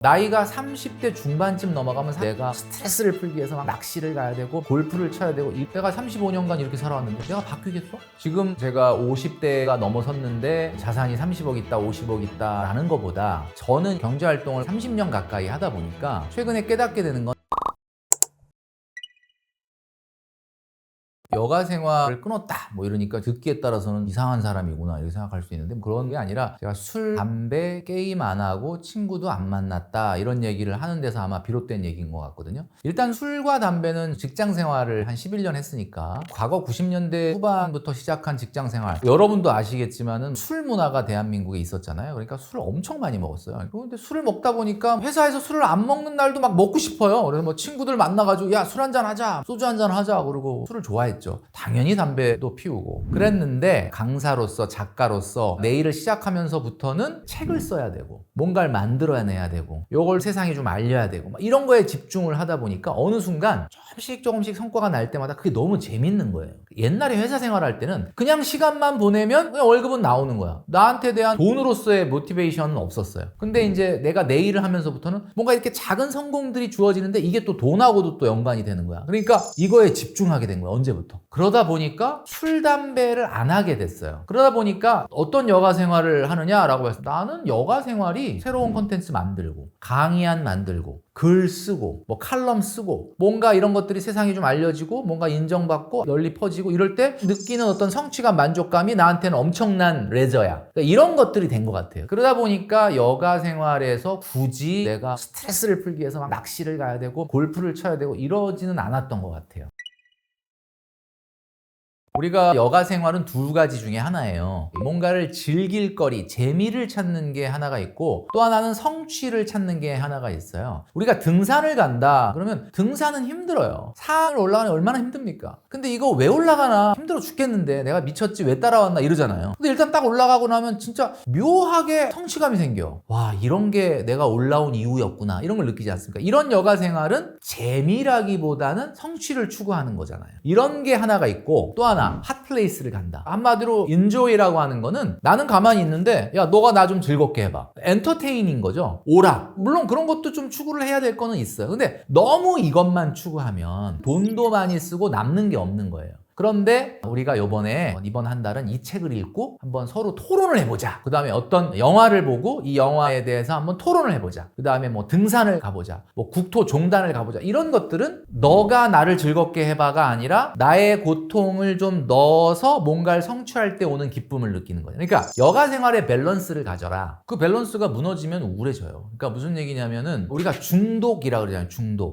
나이가 30대 중반쯤 넘어가면 내가 스트레스를 풀기 위해서 막 낚시를 가야 되고 골프를 쳐야 되고 내가 35년간 이렇게 살아왔는데 내가 바뀌겠어? 지금 제가 50대가 넘어섰는데 자산이 30억 있다 50억 있다 라는 것보다 저는 경제활동을 30년 가까이 하다 보니까 최근에 깨닫게 되는 건 여가 생활을 끊었다 뭐 이러니까 듣기에 따라서는 이상한 사람이구나 이렇게 생각할 수 있는데 그런 게 아니라 제가 술, 담배, 게임 안 하고 친구도 안 만났다 이런 얘기를 하는 데서 아마 비롯된 얘기인 것 같거든요. 일단 술과 담배는 직장 생활을 한 11년 했으니까 과거 90년대 후반부터 시작한 직장 생활 여러분도 아시겠지만은 술 문화가 대한민국에 있었잖아요. 그러니까 술을 엄청 많이 먹었어요. 그런데 술을 먹다 보니까 회사에서 술을 안 먹는 날도 막 먹고 싶어요. 그래서 뭐 친구들 만나가지고 야, 술 한잔 하자 소주 한잔 하자 그러고 술을 좋아했죠. 당연히 담배도 피우고 그랬는데 강사로서 작가로서 내 일을 시작하면서부터는 책을 써야 되고 뭔가를 만들어내야 되고 이걸 세상에 좀 알려야 되고 막 이런 거에 집중을 하다 보니까 어느 순간 조금씩 성과가 날 때마다 그게 너무 재밌는 거예요. 옛날에 회사 생활할 때는 그냥 시간만 보내면 그냥 월급은 나오는 거야. 나한테 대한 돈으로서의 모티베이션은 없었어요. 근데 이제 내가 내 일을 하면서부터는 뭔가 이렇게 작은 성공들이 주어지는데 이게 또 돈하고도 또 연관이 되는 거야. 그러니까 이거에 집중하게 된 거야. 언제부터? 그러다 보니까 술, 담배를 안 하게 됐어요. 그러다 보니까 어떤 여가 생활을 하느냐라고 해서 나는 여가 생활이 새로운 콘텐츠 만들고 강의안 만들고 글 쓰고 뭐 칼럼 쓰고 뭔가 이런 것들이 세상에 좀 알려지고 뭔가 인정받고 널리 퍼지고 이럴 때 느끼는 어떤 성취감 만족감이 나한테는 엄청난 레저야. 그러니까 이런 것들이 된 것 같아요. 그러다 보니까 여가 생활에서 굳이 내가 스트레스를 풀기 위해서 막 낚시를 가야 되고 골프를 쳐야 되고 이러지는 않았던 것 같아요. 우리가 여가 생활은 두 가지 중에 하나예요. 뭔가를 즐길 거리, 재미를 찾는 게 하나가 있고 또 하나는 성취를 찾는 게 하나가 있어요. 우리가 등산을 간다 그러면 등산은 힘들어요. 산을 올라가는 게 얼마나 힘듭니까? 근데 이거 왜 올라가나 힘들어 죽겠는데 내가 미쳤지 왜 따라왔나 이러잖아요. 근데 일단 딱 올라가고 나면 진짜 묘하게 성취감이 생겨. 와, 이런 게 내가 올라온 이유였구나 이런 걸 느끼지 않습니까? 이런 여가 생활은 재미라기보다는 성취를 추구하는 거잖아요. 이런 게 하나가 있고 또 하나 핫플레이스를 간다. 한마디로 인조이라고 하는 거는 나는 가만히 있는데 야 너가 나 좀 즐겁게 해봐. 엔터테인인 거죠. 오락. 물론 그런 것도 좀 추구를 해야 될 거는 있어요. 근데 너무 이것만 추구하면 돈도 많이 쓰고 남는 게 없는 거예요. 그런데 우리가 이번 한 달은 이 책을 읽고 한번 서로 토론을 해보자. 그 다음에 어떤 영화를 보고 이 영화에 대해서 한번 토론을 해보자. 그 다음에 뭐 등산을 가보자. 뭐 국토 종단을 가보자. 이런 것들은 너가 나를 즐겁게 해봐가 아니라 나의 고통을 좀 넣어서 뭔가를 성취할 때 오는 기쁨을 느끼는 거예요. 그러니까 여가 생활의 밸런스를 가져라. 그 밸런스가 무너지면 우울해져요. 그러니까 무슨 얘기냐면은 우리가 중독이라고 그러잖아요.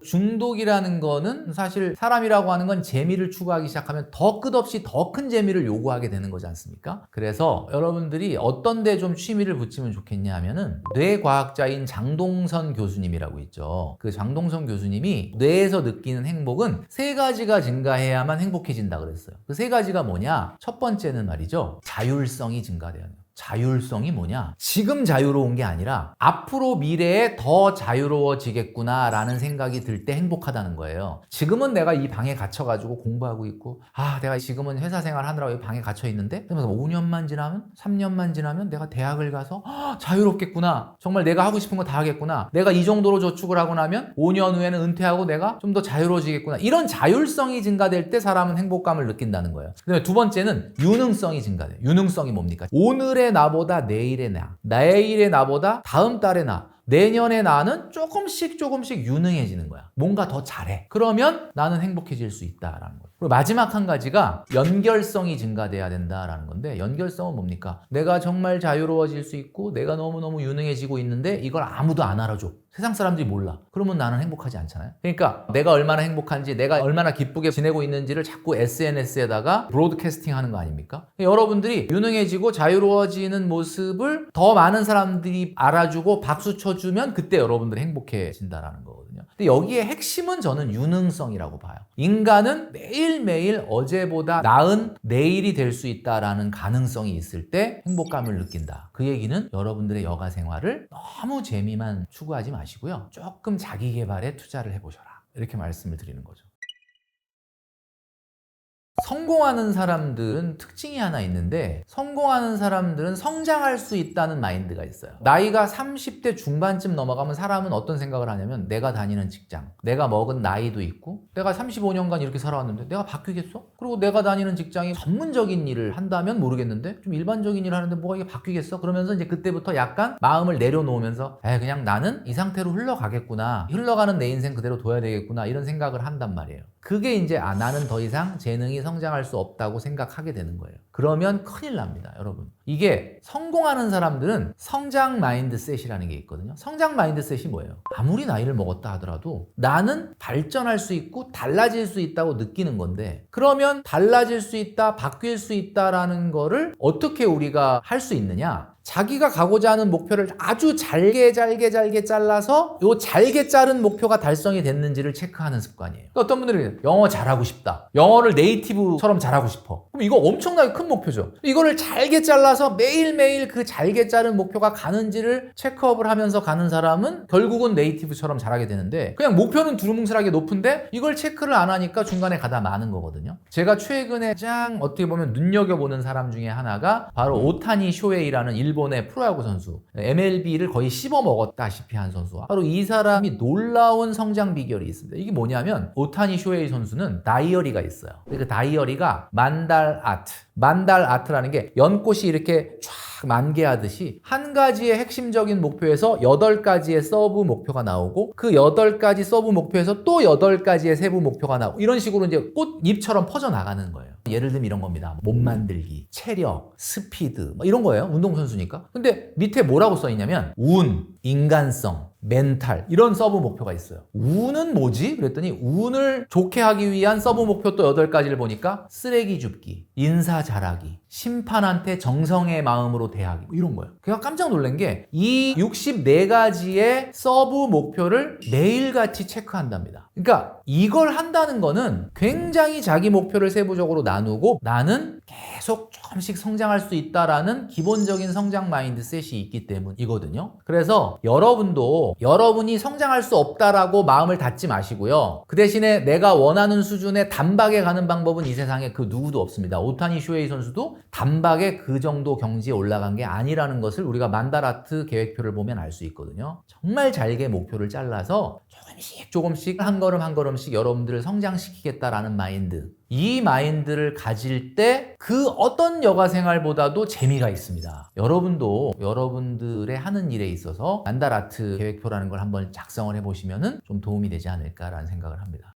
중독이라는 거는 사실 사람이라고 하는 건 재미를 추구하기 시작하면 더 끝없이 더 큰 재미를 요구하게 되는 거지 않습니까? 그래서 여러분들이 어떤 데 좀 취미를 붙이면 좋겠냐 하면은 뇌과학자인 장동선 교수님이라고 있죠. 그 장동선 교수님이 뇌에서 느끼는 행복은 세 가지가 증가해야만 행복해진다 그랬어요. 그 세 가지가 뭐냐? 첫 번째는 말이죠. 자율성이 증가돼요. 자율성이 뭐냐? 지금 자유로운 게 아니라 앞으로 미래에 더 자유로워지겠구나 라는 생각이 들 때 행복하다는 거예요. 지금은 내가 이 방에 갇혀가지고 공부하고 있고 내가 지금은 회사 생활 하느라고 이 방에 갇혀 있는데 그러면서 5년만 지나면 3년만 지나면 내가 대학을 가서 자유롭겠구나. 정말 내가 하고 싶은 거 다 하겠구나. 내가 이 정도로 저축을 하고 나면 5년 후에는 은퇴하고 내가 좀 더 자유로워지겠구나. 이런 자율성이 증가될 때 사람은 행복감을 느낀다는 거예요. 그다음에 두 번째는 유능성이 증가돼요. 유능성이 뭡니까? 오늘의 나보다 내일의 나, 내일의 나보다 다음 달의 나, 내년의 나는 조금씩 유능해지는 거야. 뭔가 더 잘해. 그러면 나는 행복해질 수 있다라는 거예요. 그리고 마지막 한 가지가 연결성이 증가돼야 된다라는 건데 연결성은 뭡니까? 내가 정말 자유로워질 수 있고 내가 너무너무 유능해지고 있는데 이걸 아무도 안 알아줘. 세상 사람들이 몰라. 그러면 나는 행복하지 않잖아요. 그러니까 내가 얼마나 행복한지 내가 얼마나 기쁘게 지내고 있는지를 자꾸 SNS에다가 브로드캐스팅 하는 거 아닙니까? 여러분들이 유능해지고 자유로워지는 모습을 더 많은 사람들이 알아주고 박수 쳐주면 그때 여러분들이 행복해진다라는 거거든요. 근데 여기에 핵심은 저는 유능성이라고 봐요. 인간은 매일매일 어제보다 나은 내일이 될 수 있다라는 가능성이 있을 때 행복감을 느낀다. 그 얘기는 여러분들의 여가 생활을 너무 재미만 추구하지 마시고요. 조금 자기 개발에 투자를 해보셔라. 이렇게 말씀을 드리는 거죠. 성공하는 사람들은 특징이 하나 있는데 성공하는 사람들은 성장할 수 있다는 마인드가 있어요. 나이가 30대 중반쯤 넘어가면 사람은 어떤 생각을 하냐면 내가 다니는 직장, 내가 먹은 나이도 있고 내가 35년간 이렇게 살아왔는데 내가 바뀌겠어? 그리고 내가 다니는 직장이 전문적인 일을 한다면 모르겠는데 좀 일반적인 일을 하는데 뭐가 이게 바뀌겠어? 그러면서 이제 그때부터 약간 마음을 내려놓으면서 그냥 나는 이 상태로 흘러가겠구나. 흘러가는 내 인생 그대로 둬야 되겠구나. 이런 생각을 한단 말이에요. 그게 이제 나는 더 이상 재능이 성장할 수 없다고 생각하게 되는 거예요. 그러면 큰일 납니다, 여러분. 이게 성공하는 사람들은 성장 마인드셋이라는 게 있거든요. 성장 마인드셋이 뭐예요? 아무리 나이를 먹었다 하더라도 나는 발전할 수 있고 달라질 수 있다고 느끼는 건데 그러면 달라질 수 있다, 바뀔 수 있다라는 거를 어떻게 우리가 할 수 있느냐? 자기가 가고자 하는 목표를 아주 잘게 잘라서 요 잘게 자른 목표가 달성이 됐는지를 체크하는 습관이에요. 그러니까 어떤 분들이 영어 잘하고 싶다. 영어를 네이티브처럼 잘하고 싶어. 그럼 이거 엄청나게 큰 목표죠. 이거를 잘게 잘라서 매일매일 그 잘게 자른 목표가 가는지를 체크업을 하면서 가는 사람은 결국은 네이티브처럼 잘하게 되는데 그냥 목표는 두루뭉술하게 높은데 이걸 체크를 안 하니까 중간에 가다 마는 거거든요. 제가 최근에 가장 어떻게 보면 눈여겨보는 사람 중에 하나가 바로 오타니 쇼헤이라는 일본의 프로야구 선수, MLB를 거의 씹어먹었다시피 한 선수와 바로 이 사람이 놀라운 성장 비결이 있습니다. 이게 뭐냐면 오타니 쇼헤이 선수는 다이어리가 있어요. 그 다이어리가 만달 아트라는 게 연꽃이 이렇게 쫙 만개하듯이 한 가지의 핵심적인 목표에서 8가지의 서브 목표가 나오고 그 8가지 서브 목표에서 또 8가지의 세부 목표가 나오고 이런 식으로 이제 꽃잎처럼 퍼져나가는 거예요. 예를 들면 이런 겁니다. 몸 만들기, 체력, 스피드 이런 거예요. 운동선수니까. 근데 밑에 뭐라고 써있냐면 운, 인간성, 멘탈 이런 서브 목표가 있어요. 운은 뭐지? 그랬더니 운을 좋게 하기 위한 서브 목표 또 8가지를 보니까 쓰레기 줍기, 인사 잘하기, 심판한테 정성의 마음으로 대하기 이런 거예요. 제가 깜짝 놀란 게 이 64가지의 서브 목표를 매일같이 체크한답니다. 그러니까 이걸 한다는 거는 굉장히 자기 목표를 세부적으로 나누고 나는 계속 조금씩 성장할 수 있다라는 기본적인 성장 마인드셋이 있기 때문이거든요. 그래서 여러분도 여러분이 성장할 수 없다라고 마음을 닫지 마시고요. 그 대신에 내가 원하는 수준의 단박에 가는 방법은 이 세상에 그 누구도 없습니다. 오타니 쇼헤이 선수도 단박에 그 정도 경지에 올라간 게 아니라는 것을 우리가 만달아트 계획표를 보면 알 수 있거든요. 정말 잘게 목표를 잘라서 조금씩 한 걸음씩 여러분들을 성장시키겠다라는 마인드, 이 마인드를 가질 때 그 어떤 여가 생활보다도 재미가 있습니다. 여러분도 여러분들의 하는 일에 있어서 만달아트 계획표라는 걸 한번 작성을 해보시면 좀 도움이 되지 않을까라는 생각을 합니다.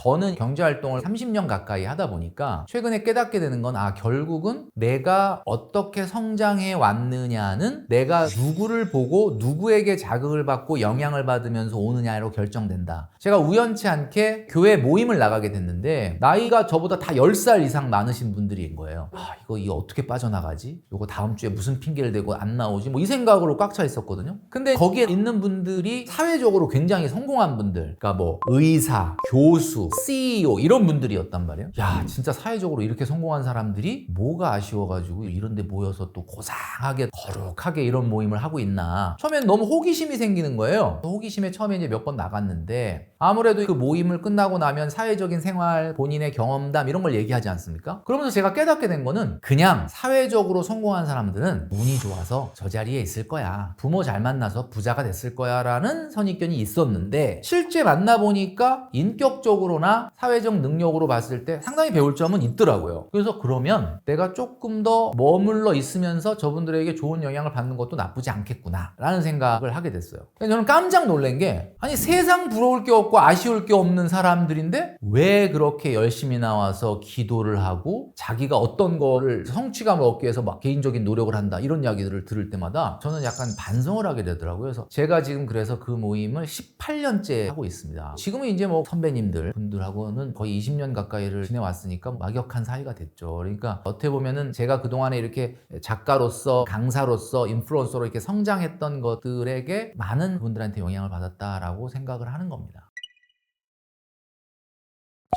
저는 경제활동을 30년 가까이 하다 보니까 최근에 깨닫게 되는 건 결국은 내가 어떻게 성장해 왔느냐는 내가 누구를 보고 누구에게 자극을 받고 영향을 받으면서 오느냐로 결정된다. 제가 우연치 않게 교회 모임을 나가게 됐는데 나이가 저보다 다 10살 이상 많으신 분들인 거예요. 이거 어떻게 빠져나가지? 이거 다음 주에 무슨 핑계를 대고 안 나오지? 이 생각으로 꽉 차 있었거든요. 근데 거기에 있는 분들이 사회적으로 굉장히 성공한 분들, 그러니까 의사, 교수, CEO 이런 분들이었단 말이에요. 진짜 사회적으로 이렇게 성공한 사람들이 뭐가 아쉬워가지고 이런 데 모여서 또 고상하게 거룩하게 이런 모임을 하고 있나. 처음엔 너무 호기심이 생기는 거예요. 호기심에 처음에 이제 몇 번 나갔는데 아무래도 그 모임을 끝나고 나면 사회적인 생활, 본인의 경험담 이런 걸 얘기하지 않습니까? 그러면서 제가 깨닫게 된 거는 그냥 사회적으로 성공한 사람들은 운이 좋아서 저 자리에 있을 거야. 부모 잘 만나서 부자가 됐을 거야 라는 선입견이 있었는데 실제 만나보니까 인격적으로나 사회적 능력으로 봤을 때 상당히 배울 점은 있더라고요. 그래서 그러면 내가 조금 더 머물러 있으면서 저분들에게 좋은 영향을 받는 것도 나쁘지 않겠구나 라는 생각을 하게 됐어요. 저는 깜짝 놀란 게 세상 부러울 게 없고 아쉬울 게 없는 사람들인데 왜 그렇게 열심히 나와서 기도를 하고 자기가 어떤 거를 성취감을 얻기 위해서 개인적인 노력을 한다 이런 이야기들을 들을 때마다 저는 약간 반성을 하게 되더라고요. 그래서 제가 지금 그래서 그 모임을 18년째 하고 있습니다. 지금은 이제 선배님들 분들하고는 거의 20년 가까이를 지내왔으니까 막역한 사이가 됐죠. 그러니까 어떻게 보면은 제가 그동안에 이렇게 작가로서 강사로서 인플루언서로 이렇게 성장했던 것들에게 많은 분들한테 영향을 받았다라고 생각을 하는 겁니다.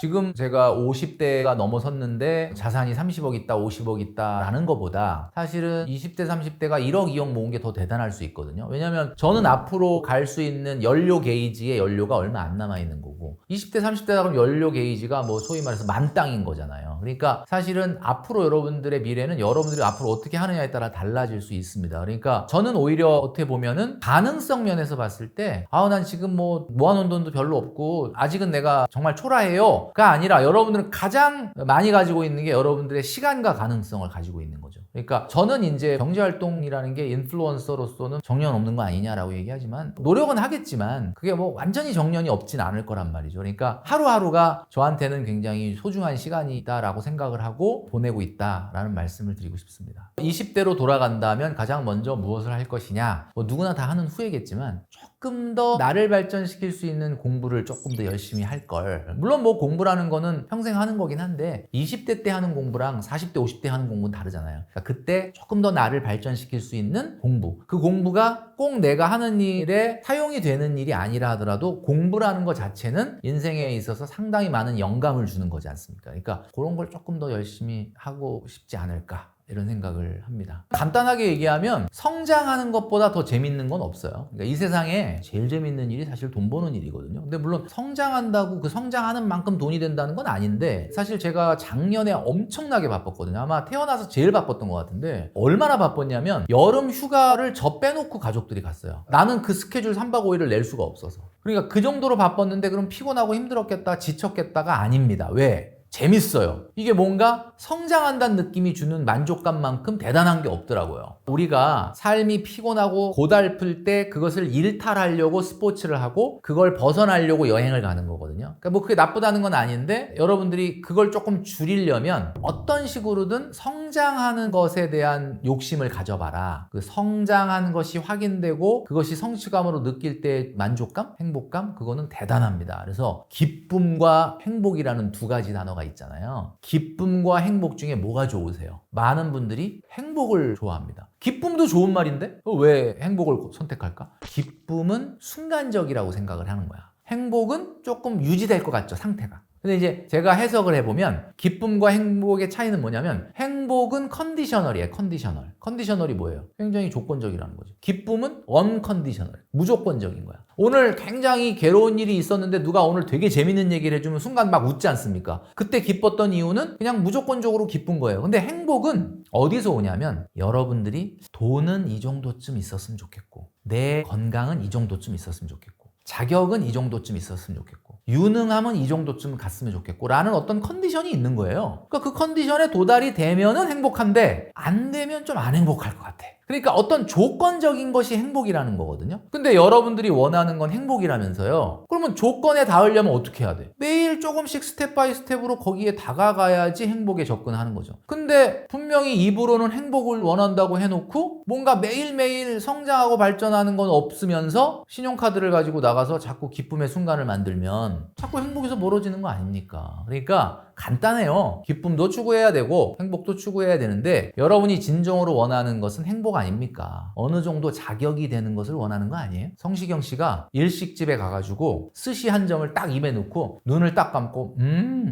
지금 제가 50대가 넘어섰는데 자산이 30억 있다, 50억 있다라는 것보다 사실은 20대, 30대가 1억, 2억 모은 게 더 대단할 수 있거든요. 왜냐면 저는 앞으로 갈 수 있는 연료 게이지의 연료가 얼마 안 남아 있는 거고 20대, 30대다 그럼 연료 게이지가 뭐 소위 말해서 만땅인 거잖아요. 그러니까 사실은 앞으로 여러분들의 미래는 여러분들이 앞으로 어떻게 하느냐에 따라 달라질 수 있습니다. 그러니까 저는 오히려 어떻게 보면은 가능성 면에서 봤을 때 난 지금 뭐 모아놓은 돈도 별로 없고 아직은 내가 정말 초라해요가 아니라 여러분들은 가장 많이 가지고 있는 게 여러분들의 시간과 가능성을 가지고 있는 거죠. 그러니까 저는 이제 경제활동이라는 게 인플루언서로서는 정년 없는 거 아니냐라고 얘기하지만 노력은 하겠지만 그게 뭐 완전히 정년이 없진 않을 거란 말이죠. 그러니까 하루하루가 저한테는 굉장히 소중한 시간이다라고 생각을 하고 보내고 있다라는 말씀을 드리고 싶습니다. 20대로 돌아간다면 가장 먼저 무엇을 할 것이냐, 뭐 누구나 다 하는 후회겠지만 조금 더 나를 발전시킬 수 있는 공부를 조금 더 열심히 할 걸. 물론 뭐 공부라는 거는 평생 하는 거긴 한데 20대 때 하는 공부랑 40대, 50대 하는 공부는 다르잖아요. 그러니까 그때 조금 더 나를 발전시킬 수 있는 공부. 그 공부가 꼭 내가 하는 일에 사용이 되는 일이 아니라 하더라도 공부라는 것 자체는 인생에 있어서 상당히 많은 영감을 주는 거지 않습니까? 그러니까 그런 걸 조금 더 열심히 하고 싶지 않을까. 이런 생각을 합니다. 간단하게 얘기하면 성장하는 것보다 더 재밌는 건 없어요. 그러니까 이 세상에 제일 재밌는 일이 사실 돈 버는 일이거든요. 근데 물론 성장한다고 그 성장하는 만큼 돈이 된다는 건 아닌데 사실 제가 작년에 엄청나게 바빴거든요. 아마 태어나서 제일 바빴던 것 같은데 얼마나 바빴냐면 여름 휴가를 저 빼놓고 가족들이 갔어요. 나는 그 스케줄 3박 5일을 낼 수가 없어서. 그러니까 그 정도로 바빴는데 그럼 피곤하고 힘들었겠다, 지쳤겠다가 아닙니다. 왜? 재밌어요. 이게 뭔가 성장한다는 느낌이 주는 만족감만큼 대단한 게 없더라고요. 우리가 삶이 피곤하고 고달플 때 그것을 일탈하려고 스포츠를 하고 그걸 벗어나려고 여행을 가는 거거든요. 그러니까 뭐 그게 나쁘다는 건 아닌데 여러분들이 그걸 조금 줄이려면 어떤 식으로든 성장하는 것에 대한 욕심을 가져봐라. 그 성장하는 것이 확인되고 그것이 성취감으로 느낄 때 만족감, 행복감, 그거는 대단합니다. 그래서 기쁨과 행복이라는 두 가지 단어가 있잖아요. 기쁨과 행복 중에 뭐가 좋으세요? 많은 분들이 행복을 좋아합니다. 기쁨도 좋은 말인데 왜 행복을 선택할까? 기쁨은 순간적이라고 생각을 하는 거야. 행복은 조금 유지될 것 같죠, 상태가. 근데 이제 제가 해석을 해보면 기쁨과 행복의 차이는 뭐냐면 행복은 컨디셔널이에요. 컨디셔널. 컨디셔널이 뭐예요? 굉장히 조건적이라는 거죠. 기쁨은 언컨디셔널. 무조건적인 거야. 오늘 굉장히 괴로운 일이 있었는데 누가 오늘 되게 재밌는 얘기를 해주면 순간 막 웃지 않습니까? 그때 기뻤던 이유는 그냥 무조건적으로 기쁜 거예요. 근데 행복은 어디서 오냐면 여러분들이 돈은 이 정도쯤 있었으면 좋겠고 내 건강은 이 정도쯤 있었으면 좋겠고 자격은 이 정도쯤 있었으면 좋겠고 유능함은 이 정도쯤 갔으면 좋겠고 라는 어떤 컨디션이 있는 거예요. 그러니까 그 컨디션에 도달이 되면은 행복한데 안 되면 좀 안 행복할 것 같아. 그러니까 어떤 조건적인 것이 행복이라는 거거든요. 근데 여러분들이 원하는 건 행복이라면서요. 그러면 조건에 닿으려면 어떻게 해야 돼? 매일 조금씩 스텝 바이 스텝으로 거기에 다가가야지 행복에 접근하는 거죠. 근데 분명히 입으로는 행복을 원한다고 해놓고 뭔가 매일매일 성장하고 발전하는 건 없으면서 신용카드를 가지고 나가서 자꾸 기쁨의 순간을 만들면 자꾸 행복에서 멀어지는 거 아닙니까? 그러니까 간단해요. 기쁨도 추구해야 되고 행복도 추구해야 되는데 여러분이 진정으로 원하는 것은 행복 아닙니까? 어느 정도 자격이 되는 것을 원하는 거 아니에요? 성시경 씨가 일식집에 가가지고 스시 한 점을 딱 입에 넣고 눈을 딱 감고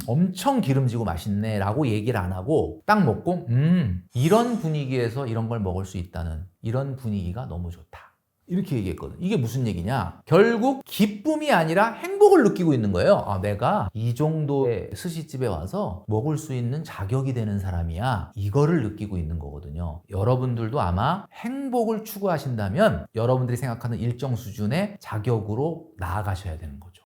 엄청 기름지고 맛있네 라고 얘기를 안 하고 딱 먹고 이런 분위기에서 이런 걸 먹을 수 있다는 이런 분위기가 너무 좋다. 이렇게 얘기했거든. 이게 무슨 얘기냐? 결국 기쁨이 아니라 행복을 느끼고 있는 거예요. 내가 이 정도의 스시집에 와서 먹을 수 있는 자격이 되는 사람이야. 이거를 느끼고 있는 거거든요. 여러분들도 아마 행복을 추구하신다면 여러분들이 생각하는 일정 수준의 자격으로 나아가셔야 되는 거죠.